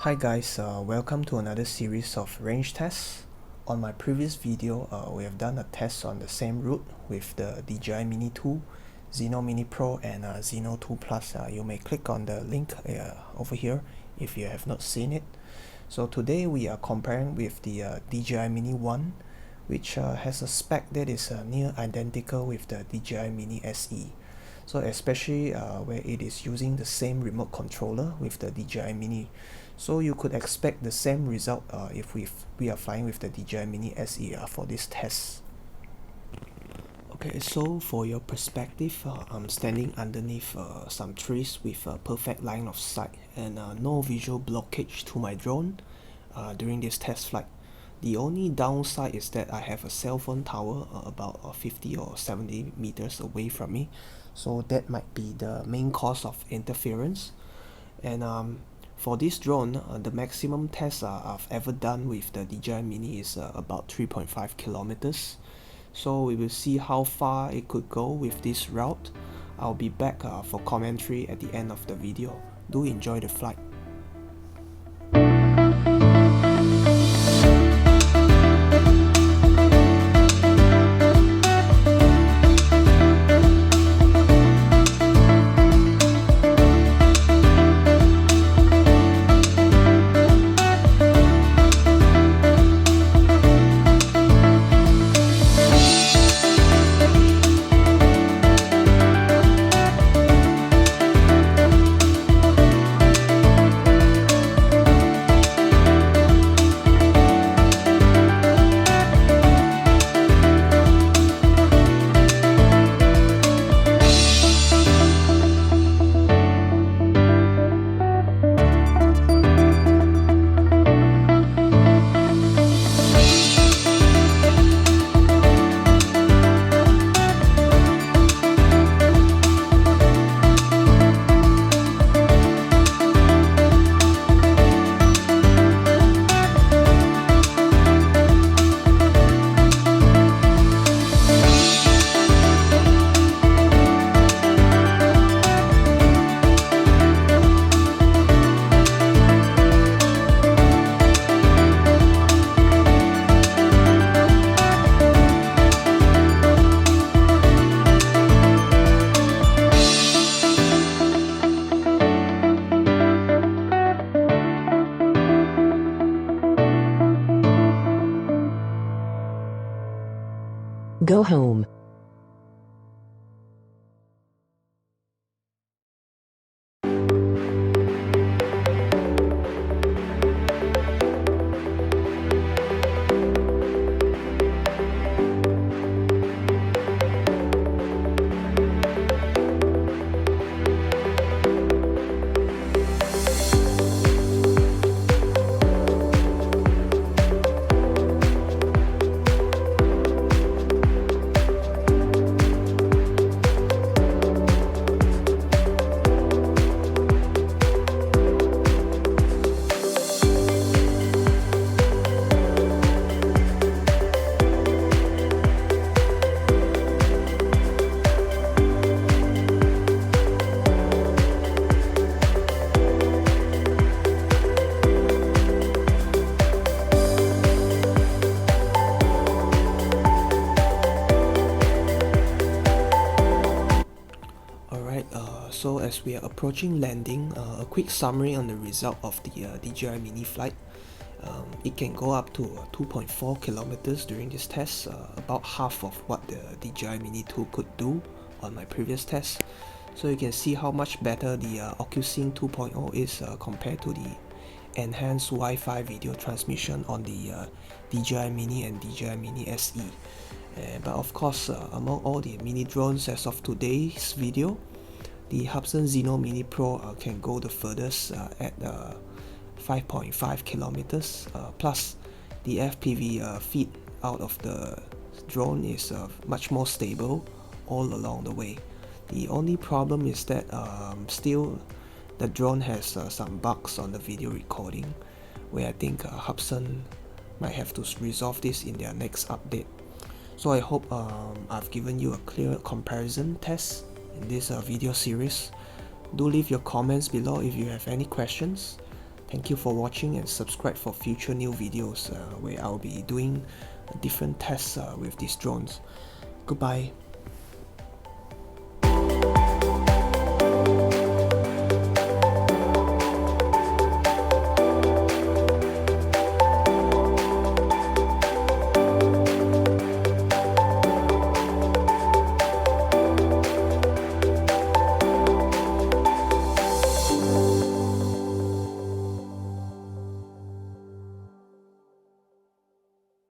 Hi guys, welcome to another series of range tests. On my previous video, we have done a test on the same route with the Dji Mini 2, Zino Mini Pro and Zino 2 Plus. You may click on the link over here if you have not seen it. So today we are comparing with the Dji Mini 1, which has a spec that is near identical with the Dji Mini SE. So especially where it is using the same remote controller with the Dji Mini. So you could expect the same result if we are flying with the Dji Mini SE for this test. Okay, so for your perspective, I'm standing underneath some trees with a perfect line of sight and no visual blockage to my drone during this test flight. The only downside is that I have a cell phone tower about 50 or 70 meters away from me, so that might be the main cause of interference. And for this drone, the maximum test I've ever done with the Dji Mini is about 3.5 kilometers. So we will see how far it could go with this route. I'll be back for commentary at the end of the video. Do enjoy the flight. Go home. So as we are approaching landing, a quick summary on the result of the Dji Mini flight. It can go up to 2.4 kilometers during this test, about half of what the Dji Mini 2 could do on my previous test. So you can see how much better the OcuSync 2.0 is compared to the enhanced Wi-Fi video transmission on the Dji Mini and Dji Mini SE. But of course, among all the mini drones as of today's video, the Hubsan Zino Mini Pro can go the furthest at 5.5 kilometers. Plus, the FPV feed out of the drone is much more stable all along the way. The only problem is that still the drone has some bugs on the video recording, where I think Hubsan might have to resolve this in their next update. So I hope I've given you a clear comparison test in this video series. Do leave your comments below if you have any questions. Thank you for watching, and subscribe for future new videos where I'll be doing different tests with these drones. Goodbye.